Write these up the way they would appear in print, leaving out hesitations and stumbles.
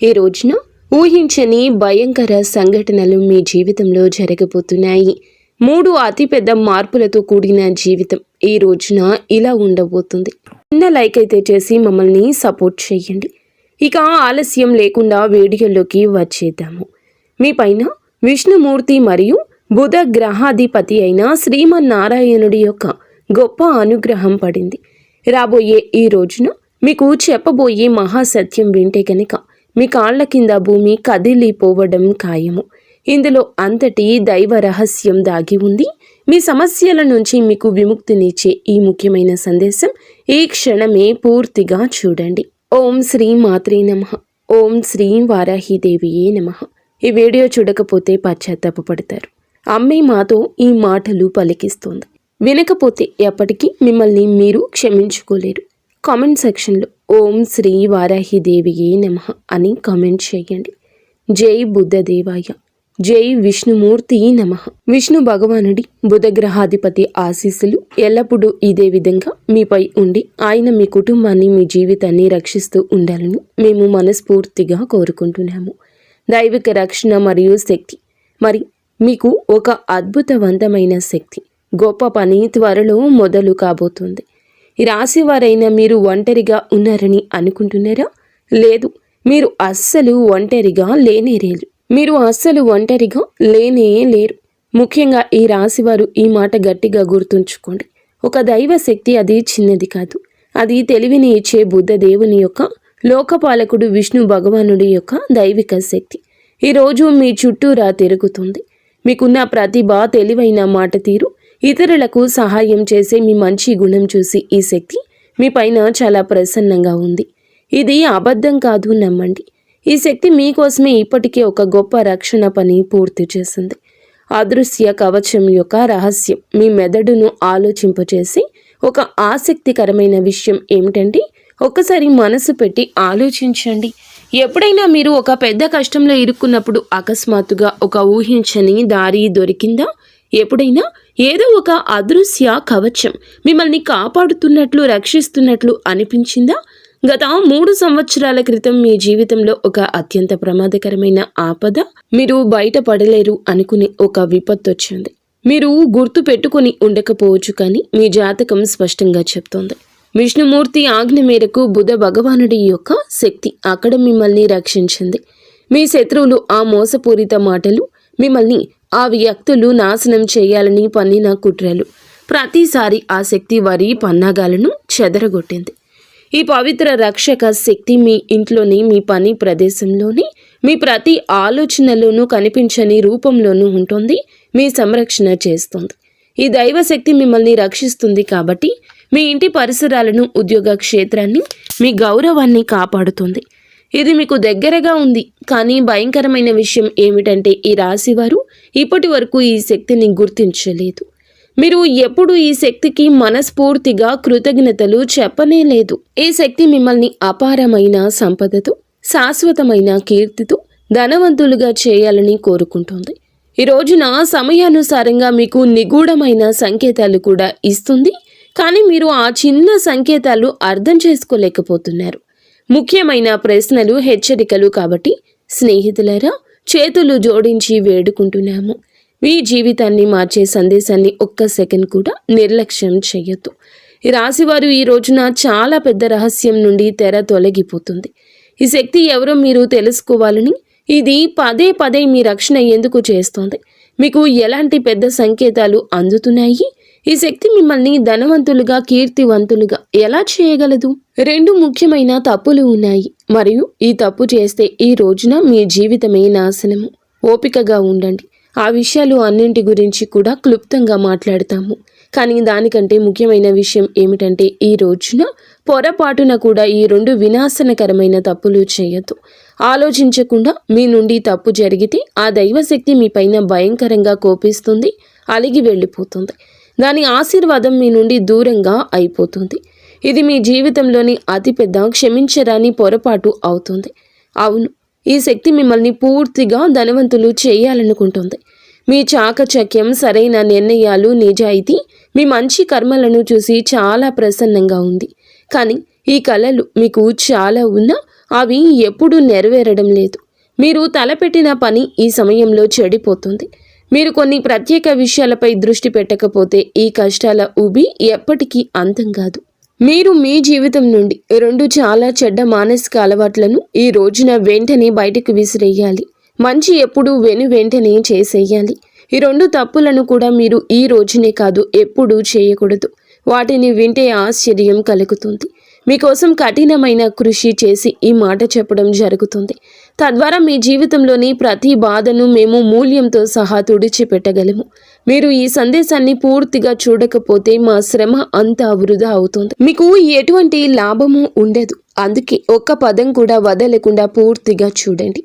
ఈ రోజున ఊహించని భయంకర సంఘటనలు మీ జీవితంలో జరగబోతున్నాయి. 3 అతిపెద్ద మార్పులతో కూడిన జీవితం ఈ రోజున ఇలా ఉండబోతుంది. చిన్న లైక్ అయితే చేసి మమ్మల్ని సపోర్ట్ చేయండి. ఇక ఆలస్యం లేకుండా వీడియోలోకి వచ్చేద్దాము. మీ పైన విష్ణుమూర్తి మరియు బుధ గ్రహాధిపతి అయిన శ్రీమన్నారాయణుడి యొక్క గొప్ప అనుగ్రహం పడింది. రాబోయే ఈ రోజున మీకు చెప్పబోయే మహాసత్యం వింటే కనుక మీ కాళ్ల కింద భూమి కదిలిపోవడం ఖాయము. ఇందులో అంతటి దైవ రహస్యం దాగి ఉంది. మీ సమస్యల నుంచి మీకు విముక్తినిచ్చే ఈ ముఖ్యమైన సందేశం ఈ క్షణమే పూర్తిగా చూడండి. ఓం శ్రీ మాత్రే నమః. ఓం శ్రీ వారాహిదేవియే నమః. ఈ వీడియో చూడకపోతే పశ్చాత్తాపపడతారు. అమ్మే మాతో ఈ మాటలు పలికిస్తోంది. వినకపోతే ఎప్పటికీ మిమ్మల్ని మీరు క్షమించుకోలేరు. కామెంట్ సెక్షన్లో ఓం శ్రీ వారాహిదేవియే నమః అని కామెంట్ చేయండి. జై బుద్ధదేవాయ, జై విష్ణుమూర్తి నమః. విష్ణు భగవానుడి బుధగ్రహాధిపతి ఆశీస్సులు ఎల్లప్పుడూ ఇదే విధంగా మీపై ఉండి ఆయన మీ కుటుంబాన్ని మీ జీవితాన్ని రక్షిస్తూ ఉండాలని మేము మనస్ఫూర్తిగా కోరుకుంటున్నాము. దైవిక రక్షణ మరియు శక్తి మరి మీకు ఒక అద్భుతవంతమైన శక్తి, గొప్ప పని త్వరలో మొదలు కాబోతుంది. ఈ రాశి వారైనా మీరు ఒంటరిగా ఉన్నారని అనుకుంటున్నారా? లేదు, మీరు అస్సలు ఒంటరిగా లేనే లేరు. ముఖ్యంగా ఈ రాశివారు ఈ మాట గట్టిగా గుర్తుంచుకోండి. ఒక దైవ శక్తి అది చిన్నది కాదు. అది తెలివిని ఇచ్చే బుద్ధ దేవుని యొక్క లోకపాలకుడు విష్ణు భగవానుడి యొక్క దైవిక శక్తి ఈరోజు మీ చుట్టూరా తిరుగుతుంది. మీకున్న ప్రతిభ, తెలివైన మాట తీరు, ఇతరులకు సహాయం చేసే మీ మంచి గుణం చూసి ఈ శక్తి మీ పైన చాలా ప్రసన్నంగా ఉంది. ఇది అబద్ధం కాదు, నమ్మండి. ఈ శక్తి మీకోసమే ఇప్పటికే ఒక గొప్ప రక్షణ పని పూర్తి చేసింది. అదృశ్య కవచం యొక్క రహస్యం మీ మెదడును ఆలోచింపచేసి ఒక ఆసక్తికరమైన విషయం ఏమిటంటే, ఒక్కసారి మనసు పెట్టి ఆలోచించండి. ఎప్పుడైనా మీరు ఒక పెద్ద కష్టంలో ఇరుక్కున్నప్పుడు అకస్మాత్తుగా ఒక ఊహించని దారి దొరికిందా? ఎప్పుడైనా ఏదో ఒక అదృశ్య కవచం మిమ్మల్ని కాపాడుతున్నట్లు, రక్షిస్తున్నట్లు అనిపించిందా? గత 3 సంవత్సరాల క్రితం మీ జీవితంలో ఒక అత్యంత ప్రమాదకరమైన ఆపద, మీరు బయటపడలేరు అనుకునే ఒక విపత్తు వచ్చింది. మీరు గుర్తు పెట్టుకుని ఉండకపోవచ్చు, కానీ మీ జాతకం స్పష్టంగా చెప్తోంది. విష్ణుమూర్తి ఆజ్ఞ మేరకు బుధ భగవానుడి యొక్క శక్తి అక్కడ మిమ్మల్ని రక్షించింది. మీ శత్రువులు ఆ మోసపూరిత మాటలు, మిమ్మల్ని ఆ వ్యక్తులు నాశనం చేయాలని పన్నిన కుట్రలు, ప్రతిసారి ఆ శక్తి వారి పన్నాగాలను చెదరగొట్టింది. ఈ పవిత్ర రక్షక శక్తి మీ ఇంట్లోని, మీ పని ప్రదేశంలోని, మీ ప్రతి ఆలోచనలోనూ కనిపించని రూపంలోనూ ఉంటుంది. మీ సంరక్షణ చేస్తుంది. ఈ దైవశక్తి మిమ్మల్ని రక్షిస్తుంది కాబట్టి మీ ఇంటి పరిసరాలను, ఉద్యోగ క్షేత్రాన్ని, మీ గౌరవాన్ని కాపాడుతుంది. ఇది మీకు దగ్గరగా ఉంది. కానీ భయంకరమైన విషయం ఏమిటంటే, ఈ రాశివారు ఇప్పటి వరకు ఈ శక్తిని గుర్తించలేదు. మీరు ఎప్పుడు ఈ శక్తికి మనస్ఫూర్తిగా కృతజ్ఞతలు చెప్పనే లేదు. ఈ శక్తి మిమ్మల్ని అపారమైన సంపదతో, శాశ్వతమైన కీర్తితో ధనవంతులుగా చేయాలని కోరుకుంటుంది. ఈ రోజున సమయానుసారంగా మీకు నిగూఢమైన సంకేతాలు కూడా ఇస్తుంది. కానీ మీరు ఆ చిన్న సంకేతాలు అర్థం చేసుకోలేకపోతున్నారు. ముఖ్యమైన ప్రశ్నలు, హెచ్చరికలు. కాబట్టి స్నేహితులారా, చేతులు జోడించి వేడుకుంటున్నాము. మీ జీవితాన్ని మార్చే సందేశాన్ని ఒక్క సెకండ్ కూడా నిర్లక్ష్యం చేయొద్దు. ఈ రాశివారు ఈ రోజున చాలా పెద్ద రహస్యం నుండి తెర తొలగిపోతుంది. ఈ శక్తి ఎవరో మీరు తెలుసుకోవాలని ఇది పదే పదే మీ రక్షణ ఎందుకు చేస్తోంది? మీకు ఎలాంటి పెద్ద సంకేతాలు అందుతున్నాయి? ఈ శక్తి మిమ్మల్ని ధనవంతులుగా, కీర్తివంతులుగా ఎలా చేయగలదు? 2 ముఖ్యమైన తప్పులు ఉన్నాయి, మరియు ఈ తప్పు చేస్తే ఈ రోజున మీ జీవితమే నాశనము. ఓపికగా ఉండండి. ఆ విషయాలు అన్నింటి గురించి కూడా క్లుప్తంగా మాట్లాడతాము. కానీ దానికంటే ముఖ్యమైన విషయం ఏమిటంటే, ఈ రోజున పొరపాటున కూడా ఈ 2 వినాశనకరమైన తప్పులు చేయొద్దు. ఆలోచించకుండా మీ నుండి తప్పు జరిగితే ఆ దైవశక్తి మీ పైన భయంకరంగా కోపిస్తుంది, అలిగి వెళ్ళిపోతుంది. దాని ఆశీర్వాదం మీ నుండి దూరంగా అయిపోతుంది. ఇది మీ జీవితంలోని అతిపెద్ద క్షమించరాని పొరపాటు అవుతుంది. అవును, ఈ శక్తి మిమ్మల్ని పూర్తిగా ధనవంతులు చేయాలనుకుంటుంది. మీ చాకచక్యం, సరైన నిర్ణయాలు, నిజాయితీ, మీ మంచి కర్మలను చూసి చాలా ప్రసన్నంగా ఉంది. కానీ ఈ కళలు మీకు చాలా ఉన్నా అవి ఎప్పుడూ నెరవేరడం లేదు. మీరు తలపెట్టిన పని ఈ సమయంలో చెడిపోతుంది. మీరు కొన్ని ప్రత్యేక విషయాలపై దృష్టి పెట్టకపోతే ఈ కష్టాల ఊబి ఎప్పటికీ అంతం కాదు. మీరు మీ జీవితం నుండి 2 చాలా చెడ్డ మానసిక అలవాట్లను ఈ రోజున వెంటనే బయటకు విసిరేయాలి. మంచి ఎప్పుడు వెంటనే చేసేయాలి. ఈ 2 తప్పులను కూడా మీరు ఈ రోజునే కాదు ఎప్పుడూ చేయకూడదు. వాటిని వింటే ఆశ్చర్యం కలుగుతుంది. మీకోసం కఠినమైన కృషి చేసి ఈ మాట చెప్పడం జరుగుతుంది. తద్వారా మీ జీవితంలోని ప్రతి బాధను మేము మూల్యంతో సహా తుడిచిపెట్టగలము. మీరు ఈ సందేశాన్ని పూర్తిగా చూడకపోతే మా శ్రమ అంతా వృధా అవుతుంది. మీకు ఎటువంటి లాభము ఉండదు. అందుకే ఒక్క పదం కూడా వదలకుండా పూర్తిగా చూడండి.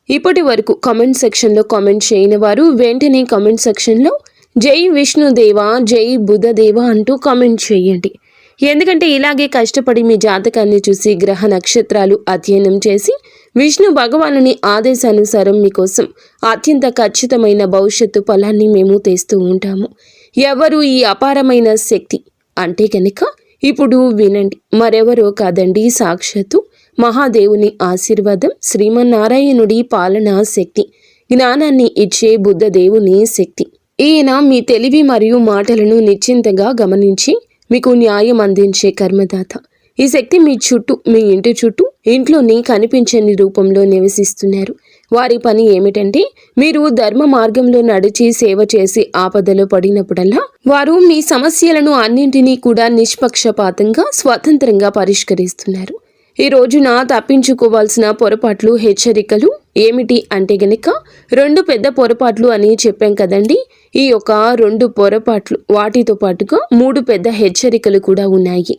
ఇప్పటి వరకు కామెంట్ సెక్షన్లో కామెంట్ చేయని వారు వెంటనే కామెంట్ సెక్షన్లో జై విష్ణుదేవా, జై బుధదేవా అంటూ కామెంట్ చేయండి. ఎందుకంటే ఇలాగే కష్టపడి మీ జాతకాన్ని చూసి గ్రహ నక్షత్రాలు అధ్యయనం చేసి విష్ణు భగవానుని ఆదేశానుసారం మీకోసం అత్యంత ఖచ్చితమైన భవిష్యత్తు ఫలాన్ని మేము తెస్తూ ఉంటాము. ఎవరు ఈ అపారమైన శక్తి అంటే కనుక ఇప్పుడు వినండి. మరెవరో కాదండి, సాక్షాత్తు మహాదేవుని ఆశీర్వాదం, శ్రీమన్నారాయణుడి పాలనా శక్తి, జ్ఞానాన్ని ఇచ్చే బుద్ధదేవుని శక్తి. ఈయన మీ తెలివి మరియు మాటలను నిశ్చింతగా గమనించి మీకు న్యాయం అందించే కర్మదాత. ఈ శక్తి మీ చుట్టూ, మీ ఇంటి చుట్టూ, ఇంట్లోని కనిపించని రూపంలో నివసిస్తున్నారు. వారి పని ఏమిటంటే మీరు ధర్మ మార్గంలో నడిచి సేవ చేసి ఆపదలో పడినప్పుడల్లా వారు మీ సమస్యలను అన్నింటినీ కూడా నిష్పక్షపాతంగా స్వతంత్రంగా పరిష్కరిస్తున్నారు. ఈ రోజున తప్పించుకోవాల్సిన పొరపాట్లు, హెచ్చరికలు ఏమిటి అంటే గనక 2 పెద్ద పొరపాట్లు అని చెప్పాం కదండి. ఈ యొక్క 2 పొరపాట్లు వాటితో పాటుగా 3 పెద్ద హెచ్చరికలు కూడా ఉన్నాయి.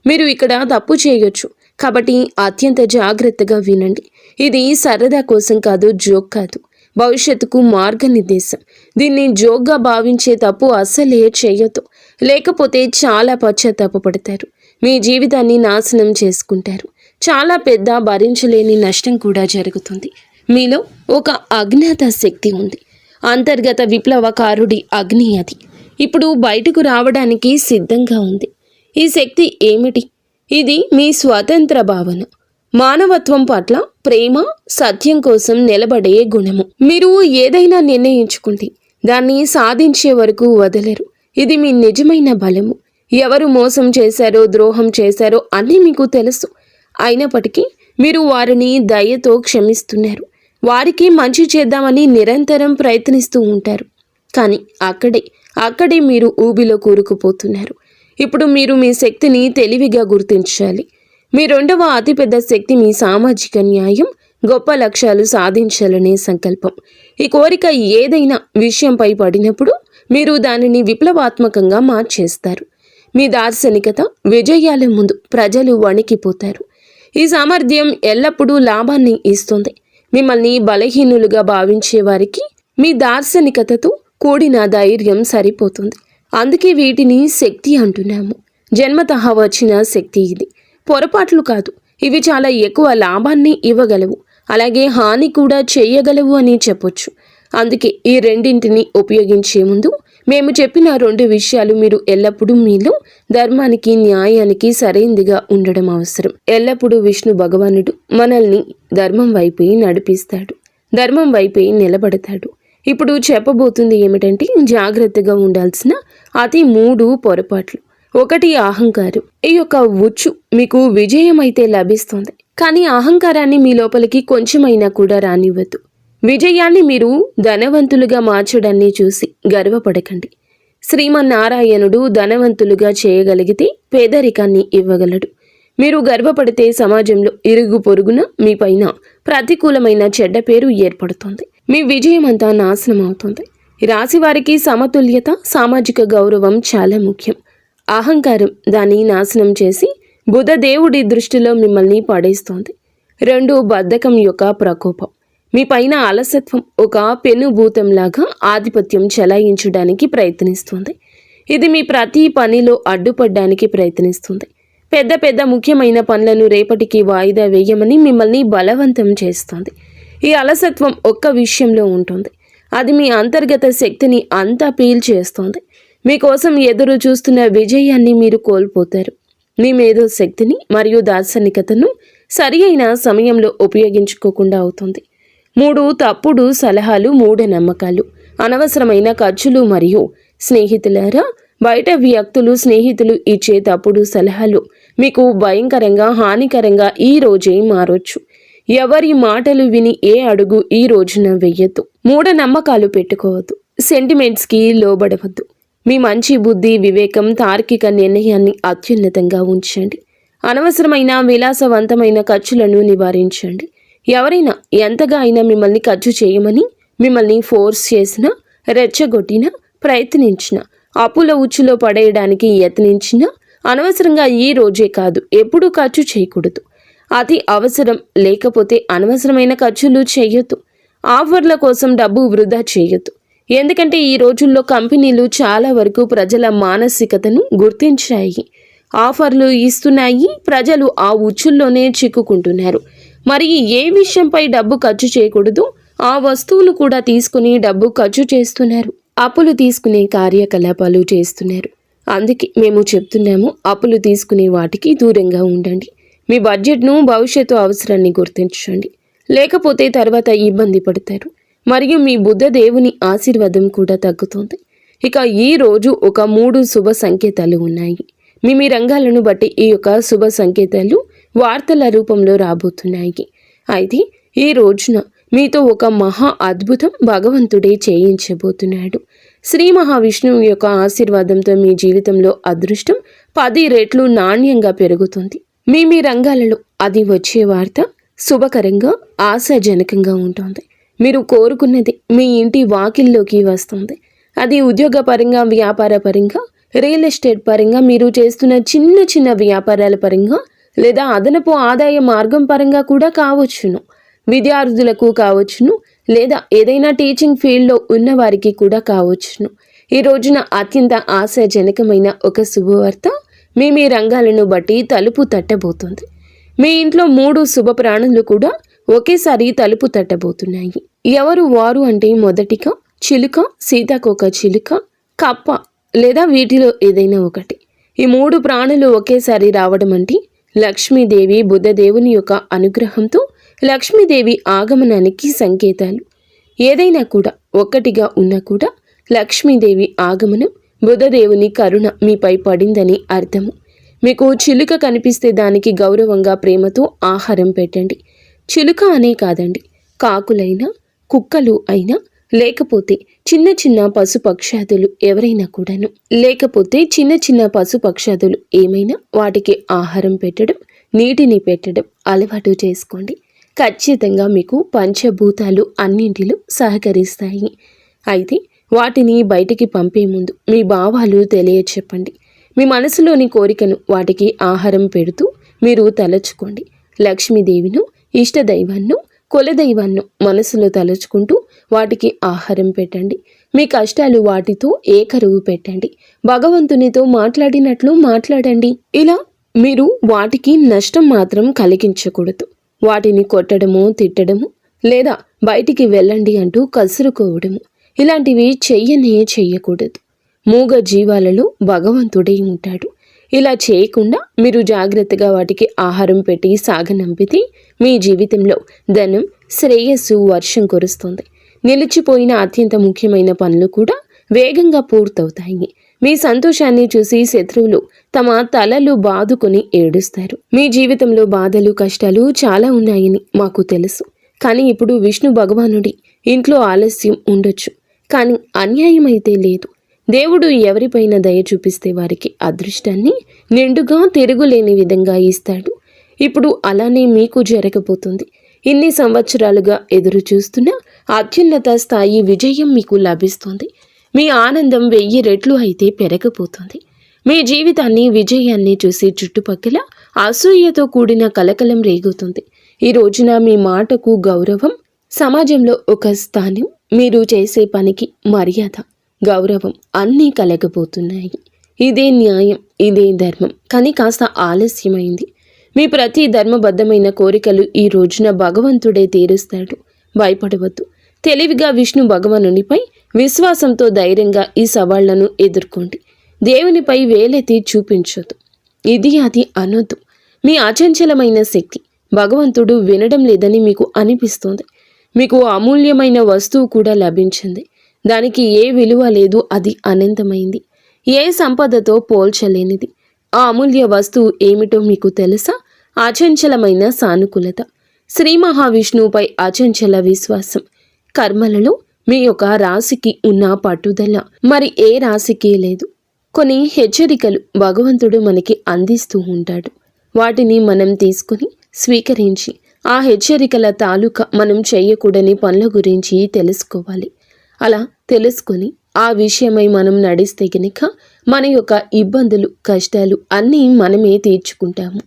మీరు ఇక్కడ తప్పు చేయొచ్చు కాబట్టి అత్యంత జాగ్రత్తగా వినండి. ఇది సరదా కోసం కాదు, జోక్ కాదు, భవిష్యత్తుకు మార్గనిర్దేశం. దీన్ని జోక్గా భావించే తప్పు అస్సలే చేయొద్దు. లేకపోతే చాలా పశ్చాత్తాపపడతారు. మీ జీవితాన్ని నాశనం చేసుకుంటారు. చాలా పెద్ద భరించలేని నష్టం కూడా జరుగుతుంది. మీలో ఒక అజ్ఞాత శక్తి ఉంది. అంతర్గత విప్లవకారుడి అగ్ని అది ఇప్పుడు బయటకు రావడానికి సిద్ధంగా ఉంది. ఈ శక్తి ఏమిటి? ఇది మీ స్వతంత్ర భావన, మానవత్వం పట్ల ప్రేమ, సత్యం కోసం నిలబడే గుణము. మీరు ఏదైనా నిర్ణయించుకుంటే దాన్ని సాధించే వరకు వదలరు. ఇది మీ నిజమైన బలము. ఎవరు మోసం చేశారో, ద్రోహం చేశారో అన్నీ మీకు తెలుసు. అయినప్పటికీ మీరు వారిని దయతో క్షమిస్తున్నారు. వారికి మంచి చేద్దామని నిరంతరం ప్రయత్నిస్తూ ఉంటారు. కానీ అక్కడే మీరు ఊబిలో కూరుకుపోతున్నారు. ఇప్పుడు మీరు మీ శక్తిని తెలివిగా గుర్తించాలి. మీ 2వ అతిపెద్ద శక్తి మీ సామాజిక న్యాయం, గొప్ప లక్ష్యాలు సాధించాలనే సంకల్పం. ఈ కోరిక ఏదైనా విషయంపై పడినప్పుడు మీరు దానిని విప్లవాత్మకంగా మార్చేస్తారు. మీ దార్శనికత, విజయాల ముందు ప్రజలు వణికిపోతారు. ఈ సామర్థ్యం ఎల్లప్పుడూ లాభాన్ని ఇస్తుంది. మిమ్మల్ని బలహీనులుగా భావించే వారికి మీ దార్శనికతతో కూడిన ధైర్యం సరిపోతుంది. అందుకే వీటిని శక్తి అంటున్నాము. జన్మతః వచ్చిన శక్తి ఇది. పొరపాట్లు కాదు. ఇవి చాలా ఎక్కువ లాభాన్ని ఇవ్వగలవు, అలాగే హాని కూడా చేయగలవు అని చెప్పొచ్చు. అందుకే ఈ రెండింటిని ఉపయోగించే ముందు మేము చెప్పిన 2 విషయాలు మీరు ఎల్లప్పుడూ మీలో ధర్మానికి, న్యాయానికి సరైనదిగా ఉండడం అవసరం. ఎల్లప్పుడూ విష్ణు భగవానుడు మనల్ని ధర్మం వైపే నడిపిస్తాడు, ధర్మం వైపే నిలబడతాడు. ఇప్పుడు చెప్పబోతుంది ఏమిటంటే జాగ్రత్తగా ఉండాల్సిన అతి 3 పొరపాట్లు. 1 అహంకారం. ఈ యొక్క ఉచ్చు మీకు విజయం అయితే లభిస్తుంది, కానీ అహంకారాన్ని మీ లోపలికి కొంచెమైనా కూడా రానివ్వద్దు. విజయాన్ని మీరు ధనవంతులుగా మార్చడాన్ని చూసి గర్వపడకండి. శ్రీమన్నారాయణుడు ధనవంతులుగా చేయగలిగితే పేదరికాన్ని ఇవ్వగలడు. మీరు గర్వపడితే సమాజంలో ఇరుగు పొరుగున మీ పైన ప్రతికూలమైన చెడ్డ పేరు ఏర్పడుతుంది. మీ విజయం అంతా నాశనం అవుతుంది. రాశి వారికి సమతుల్యత, సామాజిక గౌరవం చాలా ముఖ్యం. అహంకారం దాన్ని నాశనం చేసి బుధదేవుడి దృష్టిలో మిమ్మల్ని పడేస్తోంది. 2 బద్ధకం యొక్క ప్రకోపం. మీ పైన అలసత్వం ఒక పెనుభూతంలాగా ఆధిపత్యం చెలాయించడానికి ప్రయత్నిస్తుంది. ఇది మీ ప్రతి పనిలో అడ్డుపడడానికి ప్రయత్నిస్తుంది. పెద్ద ముఖ్యమైన పనులను రేపటికి వాయిదా వేయమని మిమ్మల్ని బలవంతం చేస్తుంది. ఈ అలసత్వం ఒక్క విషయంలో ఉంటుంది. అది మీ అంతర్గత శక్తిని అంతా పీల్చేస్తోంది. మీకోసం ఎదురు చూస్తున్న విజయాన్ని మీరు కోల్పోతారు. మీ మేధో శక్తిని మరియు దార్శనికతను సరి అయిన సమయంలో ఉపయోగించుకోకుండా అవుతుంది. 3 తప్పుడు సలహాలు, మూఢనమ్మకాలు, అనవసరమైన ఖర్చులు మరియు స్నేహితులారా, బయట వ్యక్తులు, స్నేహితులు ఇచ్చే తప్పుడు సలహాలు మీకు భయంకరంగా, హానికరంగా ఈ రోజే మారొచ్చు. ఎవరి మాటలు విని ఏ అడుగు ఈ రోజున వెయ్యొద్దు. మూఢనమ్మకాలు పెట్టుకోవద్దు. సెంటిమెంట్స్కి లోబడవద్దు. మీ మంచి బుద్ధి, వివేకం, తార్కిక నిర్ణయాన్ని అత్యున్నతంగా ఉంచండి. అనవసరమైన విలాసవంతమైన ఖర్చులను నివారించండి. ఎవరైనా ఎంతగా అయినా మిమ్మల్ని ఖర్చు చేయమని మిమ్మల్ని ఫోర్స్ చేసినా, రెచ్చగొట్టినా, ప్రయత్నించినా, అప్పుల ఉచ్చులో పడేయడానికి యత్నించినా అనవసరంగా ఈ రోజే కాదు ఎప్పుడూ ఖర్చు చేయకూడదు. అతి అవసరం లేకపోతే అనవసరమైన ఖర్చులు చేయొద్దు. ఆఫర్ల కోసం డబ్బు వృధా చేయొద్దు. ఎందుకంటే ఈ రోజుల్లో కంపెనీలు చాలా వరకు ప్రజల మానసికతను గుర్తించాయి. ఆఫర్లు ఇస్తున్నాయి. ప్రజలు ఆ ఉచ్చుల్లోనే చిక్కుకుంటున్నారు. మరి ఏ విషయంపై డబ్బు ఖర్చు చేయకూడదు, ఆ వస్తువును కూడా తీసుకుని డబ్బు ఖర్చు చేస్తున్నారు. అప్పులు తీసుకునే కార్యకలాపాలు చేస్తున్నారు. అందుకే మేము చెప్తున్నాము, అప్పులు తీసుకునే వాటికి దూరంగా ఉండండి. మీ బడ్జెట్ను, భవిష్యత్తు అవసరాన్ని గుర్తించండి. లేకపోతే తర్వాత ఇబ్బంది పడతారు. మరియు మీ బుద్ధ దేవుని ఆశీర్వాదం కూడా తగ్గుతుంది. ఇక ఈ రోజు ఒక 3 శుభ సంకేతాలు ఉన్నాయి. మీ రంగాలను బట్టి ఈ యొక్క శుభ సంకేతాలు వార్తల రూపంలో రాబోతున్నాయి. అయితే ఈ రోజున మీతో ఒక మహా అద్భుతం భగవంతుడే చేయించబోతున్నాడు. శ్రీ మహావిష్ణువు యొక్క ఆశీర్వాదంతో మీ జీవితంలో అదృష్టం 10 రెట్లు నాణ్యంగా పెరుగుతుంది. మీ రంగాలలో అది వచ్చే వార్త శుభకరంగా, ఆశాజనకంగా ఉంటుంది. మీరు కోరుకున్నది మీ ఇంటి వాకిల్లోకి వస్తుంది. అది ఉద్యోగపరంగా, వ్యాపార పరంగా, రియల్ ఎస్టేట్ పరంగా, మీరు చేస్తున్న చిన్న చిన్న వ్యాపారాల పరంగా, లేదా అదనపు ఆదాయ మార్గం పరంగా కూడా కావచ్చును. విద్యార్థులకు కావచ్చును, లేదా ఏదైనా టీచింగ్ ఫీల్డ్లో ఉన్నవారికి కూడా కావచ్చును. ఈ రోజున అత్యంత ఆశాజనకమైన ఒక శుభవార్త మీ రంగాలను బట్టి తలుపు తట్టబోతుంది. మీ ఇంట్లో 3 శుభ ప్రాణులు కూడా ఒకేసారి తలుపు తట్టబోతున్నాయి. ఎవరు వారు అంటే మొదటిగా చిలుక, సీతాకోక చిలుక, కప్ప లేదా వీటిలో ఏదైనా ఒకటి. ఈ 3 ప్రాణులు ఒకేసారి రావడం అంటే లక్ష్మీదేవి, బుద్ధదేవుని యొక్క అనుగ్రహంతో లక్ష్మీదేవి ఆగమనానికి సంకేతాలు. ఏదైనా కూడా ఒక్కటిగా ఉన్నా కూడా లక్ష్మీదేవి ఆగమనం, బుద్ధదేవుని కరుణ మీపై పడిందని అర్థము. మీకు చిలుక కనిపిస్తే దానికి గౌరవంగా, ప్రేమతో ఆహారం పెట్టండి. చిలుక అనే కాదండి, కాకులైనా, కుక్కలు అయినా, లేకపోతే చిన్న చిన్న పశుపక్షాదులు ఎవరైనా కూడాను, లేకపోతే చిన్న చిన్న పశుపక్షాదులు ఏమైనా వాటికి ఆహారం పెట్టడం, నీటిని పెట్టడం అలవాటు చేసుకోండి. ఖచ్చితంగా మీకు పంచభూతాలు అన్నింటిలో సహకరిస్తాయి. అయితే వాటిని బయటికి పంపే ముందు మీ భావాలు తెలియచెప్పండి. మీ మనసులోని కోరికను వాటికి ఆహారం పెడుతూ మీరు తలచుకోండి. లక్ష్మీదేవిను, ఇష్టదైవాన్ని, కులదైవాన్ని మనసులో తలుచుకుంటూ వాటికి ఆహారం పెట్టండి. మీ కష్టాలు వాటితో ఏకరువు పెట్టండి. భగవంతునితో మాట్లాడినట్లు మాట్లాడండి. ఇలా మీరు వాటికి నష్టం మాత్రం కలిగించకూడదు. వాటిని కొట్టడము, తిట్టడము, లేదా బయటికి వెళ్ళండి అంటూ కసురుకోవడము ఇలాంటివి చెయ్యకూడదు. మూగ జీవాలలో భగవంతుడే ఉంటాడు. ఇలా చేయకుండా మీరు జాగ్రత్తగా వాటికి ఆహారం పెట్టి సాగనంపితే మీ జీవితంలో ధనం, శ్రేయస్సు వర్షం కురుస్తుంది. నిలిచిపోయిన అత్యంత ముఖ్యమైన పనులు కూడా వేగంగా పూర్తవుతాయి. మీ సంతోషాన్ని చూసి శత్రువులు తమ తలలు బాదుకొని ఏడుస్తారు. మీ జీవితంలో బాధలు, కష్టాలు చాలా ఉన్నాయని మాకు తెలుసు. కానీ ఇప్పుడు విష్ణు భగవానుడి ఇంట్లో ఆలస్యం ఉండొచ్చు, కానీ అన్యాయం అయితే లేదు. దేవుడు ఎవరిపైన దయ చూపిస్తే వారికి అదృష్టాన్ని నిండుగా తిరుగులేని విధంగా ఇస్తాడు. ఇప్పుడు అలానే మీకు జరగబోతుంది. ఇన్ని సంవత్సరాలుగా ఎదురు చూస్తున్న అత్యున్నత స్థాయి విజయం మీకు లభిస్తుంది. మీ ఆనందం 1000 రెట్లు అయితే పెరగబోతుంది. మీ జీవితాన్ని, విజయాన్ని చూసి చుట్టుపక్కల అసూయతో కూడిన కలకలం రేగుతుంది. ఈ రోజున మీ మాటకు గౌరవం, సమాజంలో ఒక స్థానం, మీరు చేసే పనికి మర్యాద, గౌరవం అన్నీ కలగబోతున్నాయి. ఇదే న్యాయం, ఇదే ధర్మం. కానీ కాస్త ఆలస్యమైంది. మీ ప్రతి ధర్మబద్ధమైన కోరికలు ఈ రోజున భగవంతుడే తీరుస్తాడు. భయపడవద్దు. తెలివిగా విష్ణు భగవానునిపై విశ్వాసంతో ధైర్యంగా ఈ సవాళ్లను ఎదుర్కోండి. దేవునిపై వేలెత్తి చూపించొద్దు. ఇది అది అనొద్దు. మీ అచంచలమైన శక్తి, భగవంతుడు వినడం లేదని మీకు అనిపిస్తుంది. మీకు అమూల్యమైన వస్తువు కూడా లభించింది. దానికి ఏ విలువ లేదు, అది అనంతమైంది, ఏ సంపదతో పోల్చలేనిది. ఆ అమూల్య వస్తువు ఏమిటో మీకు తెలుసా? అచంచలమైన సానుకూలత, శ్రీ మహావిష్ణువుపై అచంచల విశ్వాసం. కర్మలలో మీ యొక్క రాశికి ఉన్న పట్టుదల మరి ఏ రాశికి లేదు. కొన్ని హెచ్చరికలు భగవంతుడు మనకి అందిస్తూ ఉంటాడు. వాటిని మనం తీసుకుని స్వీకరించి ఆ హెచ్చరికల తాలూకా మనం చేయకూడని పనుల గురించి తెలుసుకోవాలి. అలా తెలుసుకొని ఆ విషయమై మనం నడిస్తే గనుక మన యొక్క ఇబ్బందులు, కష్టాలు అన్నీ మనమే తీర్చుకుంటాము.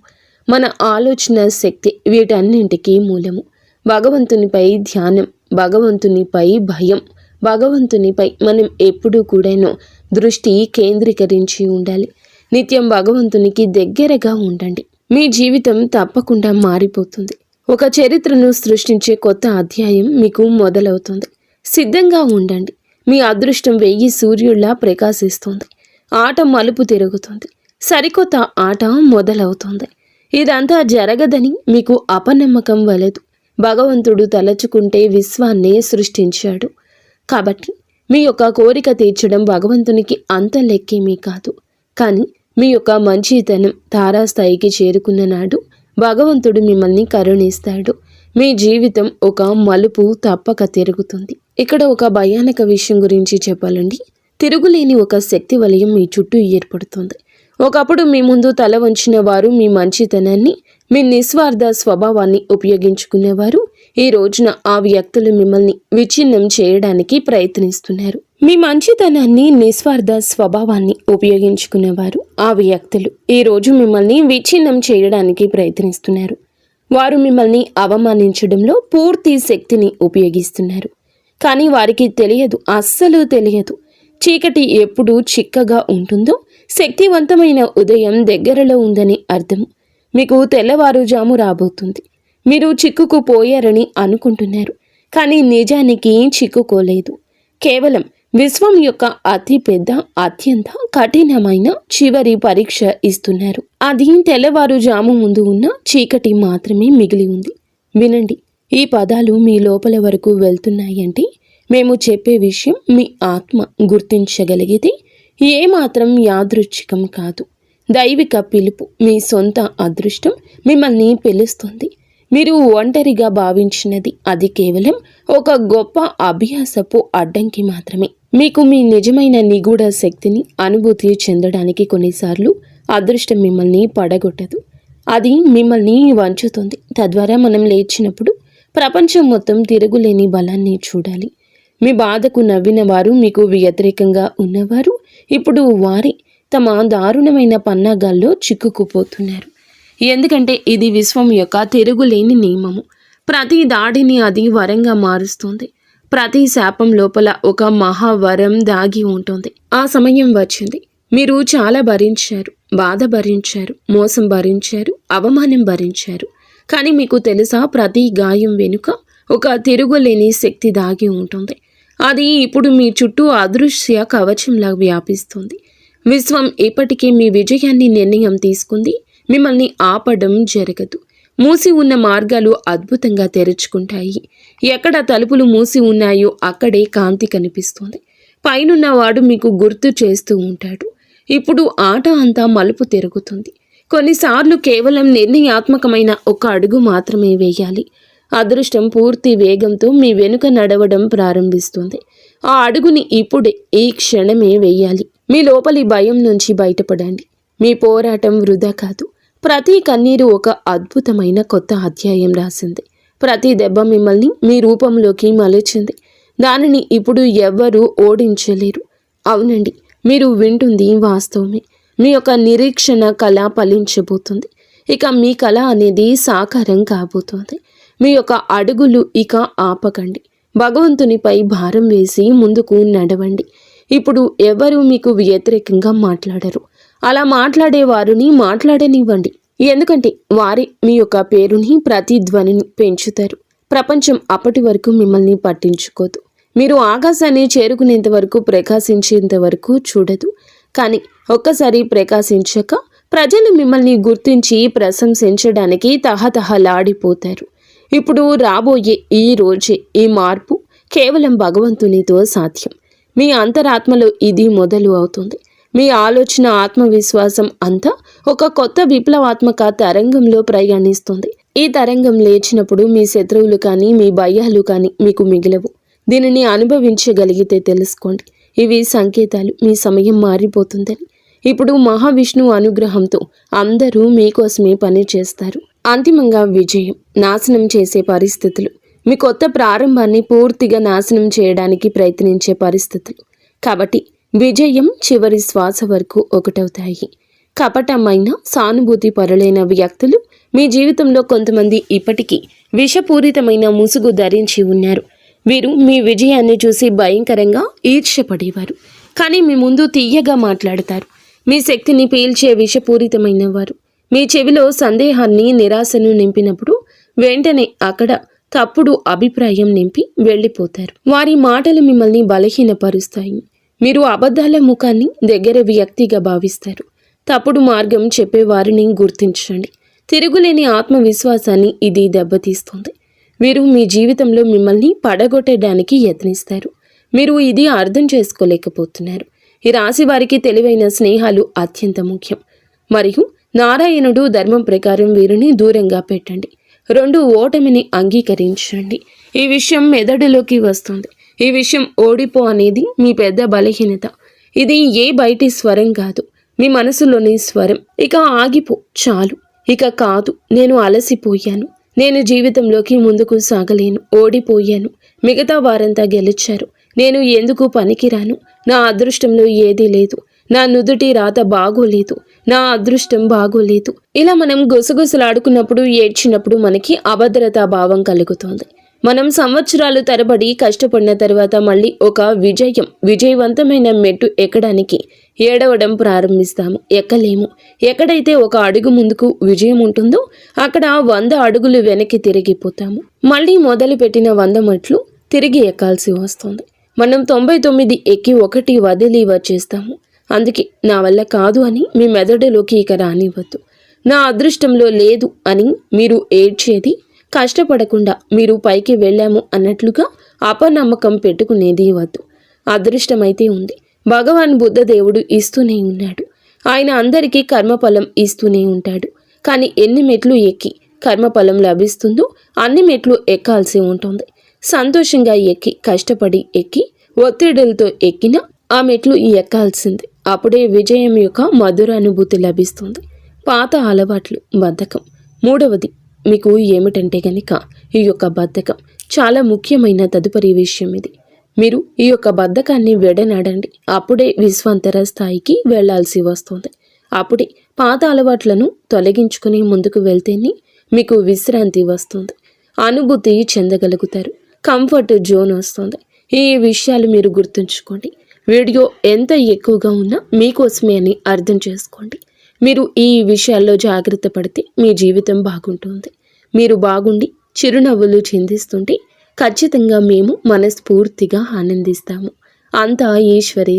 మన ఆలోచన శక్తి వీటన్నింటికీ మూలము. భగవంతునిపై ధ్యానం, భగవంతునిపై భయం, భగవంతునిపై మనం ఎప్పుడూ కూడాను దృష్టి కేంద్రీకరించి ఉండాలి. నిత్యం భగవంతునికి దగ్గరగా ఉండండి. మీ జీవితం తప్పకుండా మారిపోతుంది. ఒక చరిత్రను సృష్టించే కొత్త అధ్యాయం మీకు మొదలవుతుంది. సిద్ధంగా ఉండండి. మీ అదృష్టం 1000 సూర్యుల్లా ప్రకాశిస్తుంది. ఆట మలుపు తిరుగుతుంది. సరికొత్త ఆట మొదలవుతుంది. ఇదంతా జరగదని మీకు అపనమ్మకం వలదు. భగవంతుడు తలచుకుంటే విశ్వాన్నే సృష్టించాడు. కాబట్టి మీ యొక్క కోరిక తీర్చడం భగవంతునికి అంత లెక్కేమీ కాదు. కానీ మీ యొక్క మంచితనం తారాస్థాయికి చేరుకున్న నాడు భగవంతుడు మిమ్మల్ని కరుణిస్తాడు. మీ జీవితం ఒక మలుపు తప్పక తిరుగుతుంది. ఇక్కడ ఒక భయానక విషయం గురించి చెప్పాలండి. తిరుగులేని ఒక శక్తి వలయం మీ చుట్టూ ఏర్పడుతుంది. ఒకప్పుడు మీ ముందు తల వంచిన వారు మీ మంచితనాన్ని, మీ నిస్వార్థ స్వభావాన్ని ఉపయోగించుకునేవారు. ఈ రోజున ఆ వ్యక్తులు మిమ్మల్ని విచ్ఛిన్నం చేయడానికి ప్రయత్నిస్తున్నారు. మీ మంచితనాన్ని, నిస్వార్థ స్వభావాన్ని ఉపయోగించుకునేవారు ఆ వ్యక్తులు ఈ రోజు మిమ్మల్ని విచ్ఛిన్నం చేయడానికి ప్రయత్నిస్తున్నారు. వారు మిమ్మల్ని అవమానించడంలో పూర్తి శక్తిని ఉపయోగిస్తున్నారు. కానీ వారికి తెలియదు, అస్సలు తెలియదు, చీకటి ఎప్పుడు చిక్కగా ఉంటుందో శక్తివంతమైన ఉదయం దగ్గరలో ఉందని అర్థం. మీకు తెల్లవారుజాము రాబోతుంది. మీరు చిక్కుకుపోయారని అనుకుంటున్నారు, కానీ నిజానికి చిక్కుకోలేదు. కేవలం విశ్వం యొక్క అతి పెద్ద, అత్యంత కఠినమైన చివరి పరీక్ష ఇస్తున్నారు. అది తెల్లవారుజాము ముందు ఉన్న చీకటి మాత్రమే మిగిలి ఉంది. వినండి, ఈ పదాలు మీ లోపల వరకు వెళ్తున్నాయంటే మేము చెప్పే విషయం మీ ఆత్మ గుర్తించగలిగితే ఏమాత్రం యాదృచ్ఛికం కాదు. దైవిక పిలుపు, మీ సొంత అదృష్టం మిమ్మల్ని పిలుస్తుంది. మీరు ఒంటరిగా భావించినది అది కేవలం ఒక గొప్ప అభ్యాసపు అడ్డంకి మాత్రమే. మీకు మీ నిజమైన నిగూఢ శక్తిని అనుభూతి చెందడానికి కొన్నిసార్లు అదృష్టం మిమ్మల్ని పడగొట్టదు. అది మిమ్మల్ని వంచుతుంది. తద్వారా మనం లేచినప్పుడు ప్రపంచం మొత్తం తిరుగులేని బలాన్ని చూడాలి. మీ బాధకు నవ్విన వారు, మీకు వ్యతిరేకంగా ఉన్నవారు ఇప్పుడు వారి తమ దారుణమైన పన్నాగాల్లో చిక్కుకుపోతున్నారు. ఎందుకంటే ఇది విశ్వం యొక్క తిరుగులేని నియమము. ప్రతి దాడిని అది వరంగా మారుస్తుంది. ప్రతి శాపం లోపల ఒక మహావరం దాగి ఉంటుంది. ఆ సమయం వచ్చింది. మీరు చాలా భరించారు, బాధ భరించారు, మోసం భరించారు, అవమానం భరించారు. కానీ మీకు తెలుసా, ప్రతి గాయం వెనుక ఒక తిరుగులేని శక్తి దాగి ఉంటుంది. అది ఇప్పుడు మీ చుట్టూ అదృశ్య కవచంలా వ్యాపిస్తుంది. విశ్వం ఇప్పటికీ మీ విజయాన్ని నిర్ణయం తీసుకుంది. మిమ్మల్ని ఆపడం జరగదు. మూసి ఉన్న మార్గాలు అద్భుతంగా తెరుచుకుంటాయి. ఎక్కడ తలుపులు మూసి ఉన్నాయో అక్కడే కాంతి కనిపిస్తుంది. పైనున్నవాడు మీకు గుర్తు చేస్తూ ఉంటాడు. ఇప్పుడు ఆట అంతా మలుపు తిరుగుతుంది. కొన్నిసార్లు కేవలం నిర్ణయాత్మకమైన ఒక అడుగు మాత్రమే వేయాలి. అదృష్టం పూర్తి వేగంతో మీ వెనుక నడవడం ప్రారంభిస్తుంది. ఆ అడుగుని ఇప్పుడే, ఈ క్షణమే వేయాలి. మీ లోపలి భయం నుంచి బయటపడండి. మీ పోరాటం వృధా కాదు. ప్రతి కన్నీరు ఒక అద్భుతమైన కొత్త అధ్యాయం రాసింది. ప్రతి దెబ్బ మిమ్మల్ని మీ రూపంలోకి మలచింది. దానిని ఇప్పుడు ఎవ్వరూ ఓడించలేరు. అవునండి, మీరు వింటుంది వాస్తవమే. మీ యొక్క నిరీక్షణ కళ ఫలించబోతుంది. ఇక మీ కళ అనేది సాకారం కాబోతోంది. మీ యొక్క అడుగులు ఇక ఆపకండి. భగవంతునిపై భారం వేసి ముందుకు నడవండి. ఇప్పుడు ఎవరు మీకు వ్యతిరేకంగా మాట్లాడరు. అలా మాట్లాడే వారిని మాట్లాడనివ్వండి. ఎందుకంటే వారే మీ యొక్క పేరుని, ప్రతిధ్వనిని పెంచుతారు. ప్రపంచం అప్పటి వరకు మిమ్మల్ని పట్టించుకోదు. మీరు ఆకాశాన్ని చేరుకునేంత వరకు, ప్రకాశించేంత వరకు చూడదు. కానీ ఒక్కసారి ప్రకాశించాక ప్రజలు మిమ్మల్ని గుర్తించి ప్రశంసించడానికి తహతహలాడిపోతారు. ఇప్పుడు రాబోయే ఈ రోజే ఈ మార్పు కేవలం భగవంతునితో సాధ్యం. మీ అంతరాత్మలో ఇది మొదలు అవుతుంది. మీ ఆలోచన, ఆత్మవిశ్వాసం అంతా ఒక కొత్త విప్లవాత్మక తరంగంలో ప్రయాణిస్తుంది. ఈ తరంగం లేచినప్పుడు మీ శత్రువులు కానీ మీ భయాలు కానీ మీకు మిగిలవు. దీనిని అనుభవించగలిగితే తెలుసుకోండి, ఇవి సంకేతాలు మీ సమయం మారిపోతుందని. ఇప్పుడు మహావిష్ణువు అనుగ్రహంతో అందరూ మీకోసమే పని చేస్తారు. అంతిమంగా విజయం, నాశనం చేసే పరిస్థితులు, మీ కొత్త ప్రారంభాన్ని పూర్తిగా నాశనం చేయడానికి ప్రయత్నించే పరిస్థితులు. కాబట్టి విజయం చివరి శ్వాస వరకు ఒకటవుతాయి. కపటమైన సానుభూతి పరులైన వ్యక్తులు మీ జీవితంలో కొంతమంది ఇప్పటికీ విషపూరితమైన ముసుగు ధరించి ఉన్నారు. వీరు మీ విజయాన్ని చూసి భయంకరంగా ఈర్ష్యపడేవారు, కానీ మీ ముందు తీయగా మాట్లాడతారు. మీ శక్తిని పీల్చే విషపూరితమైన వారు మీ చెవిలో సందేహాన్ని, నిరాశను నింపినప్పుడు వెంటనే అక్కడ తప్పుడు అభిప్రాయం నింపి వెళ్ళిపోతారు. వారి మాటలు మిమ్మల్ని బలహీనపరుస్తాయి. మీరు అబద్ధాల ముఖాన్ని దగ్గర వ్యక్తిగా భావిస్తారు. తప్పుడు మార్గం చెప్పేవారిని గుర్తించండి. తిరుగులేని ఆత్మవిశ్వాసాన్ని ఇది దెబ్బతీస్తుంది. వీరు మీ జీవితంలో మిమ్మల్ని పడగొట్టడానికి యత్నిస్తారు. మీరు ఇది అర్థం చేసుకోలేకపోతున్నారు. ఈ రాశి వారికి తెలివైన స్నేహాలు అత్యంత ముఖ్యం. మరియు నారాయణుడు ధర్మం ప్రకారం వీరిని దూరంగా పెట్టండి. 2 ఓటమిని అంగీకరించండి. ఈ విషయం మెదడులోకి వస్తుంది. ఈ విషయం ఓడిపో అనేది మీ పెద్ద బలహీనత. ఇది ఏ బయటి స్వరం కాదు, మీ మనసులోని స్వరం. ఇక ఆగిపో, చాలు, ఇక కాదు, నేను అలసిపోయాను, నేను జీవితంలోకి ముందుకు సాగలేను, ఓడిపోయాను, మిగతా వారంతా గెలిచారు, నేను ఎందుకు పనికిరాను, నా అదృష్టంలో ఏదీ లేదు, నా నుదుటి రాత బాగోలేదు, నా అదృష్టం బాగోలేదు. ఇలా మనం గుసగుసలాడుకున్నప్పుడు, ఏడ్చినప్పుడు మనకి అభద్రతా భావం కలుగుతోంది. మనం సంవత్సరాలు తరబడి కష్టపడిన తర్వాత మళ్ళీ ఒక విజయవంతమైన మెట్టు ఎక్కడానికి ఏడవడం ప్రారంభిస్తాము. ఎక్కలేము. ఎక్కడైతే ఒక అడుగు ముందుకు విజయం ఉంటుందో అక్కడ 100 అడుగులు వెనక్కి తిరిగిపోతాము. మళ్ళీ మొదలుపెట్టిన 100 మెట్లు తిరిగి ఎక్కాల్సి వస్తుంది. మనం 99 ఎక్కి 1 వదిలి వచ్చేస్తాము. అందుకే నా వల్ల కాదు అని మీ మెదడులోకి ఇక రానివ్వద్దు. నా అదృష్టంలో లేదు అని మీరు ఏడ్చేది, కష్టపడకుండా మీరు పైకి వెళ్ళాము అన్నట్లుగా అపనమ్మకం పెట్టుకునేది వద్దు. అదృష్టమైతే ఉంది. భగవాన్ బుద్ధ దేవుడు ఇస్తూనే ఉన్నాడు. ఆయన అందరికీ కర్మఫలం ఇస్తూనే ఉంటాడు. కానీ ఎన్ని మెట్లు ఎక్కి కర్మఫలం లభిస్తుందో అన్ని మెట్లు ఎక్కాల్సి ఉంటుంది. సంతోషంగా ఎక్కి, కష్టపడి ఎక్కి, ఒత్తిడులతో ఎక్కిన ఆ మెట్లు ఎక్కాల్సింది. అప్పుడే విజయం యొక్క మధుర అనుభూతి లభిస్తుంది. పాత అలవాట్లు, బద్ధకం. 3వది మీకు ఏమిటంటే గనక ఈ యొక్క బద్ధకం చాలా ముఖ్యమైన తదుపరి విషయం. ఇది మీరు ఈ యొక్క బద్ధకాన్ని విడనాడండి. అప్పుడే విశ్వాంతర స్థాయికి వెళ్లాల్సి వస్తుంది. అప్పుడే పాత అలవాట్లను తొలగించుకుని ముందుకు వెళ్తేనే మీకు విశ్రాంతి వస్తుంది, అనుభూతి చెందగలుగుతారు, కంఫర్ట్ జోన్ వస్తుంది. ఈ విషయాలు మీరు గుర్తుంచుకోండి. వీడియో ఎంత ఎక్కువగా ఉన్నా మీకోసమే అని అర్థం చేసుకోండి. మీరు ఈ విషయాల్లో జాగ్రత్త పడితే మీ జీవితం బాగుంటుంది. మీరు బాగుండి చిరునవ్వులు చిందిస్తుంటే ఖచ్చితంగా మేము మనస్ఫూర్తిగా ఆనందిస్తాము. అంతా ఈశ్వరి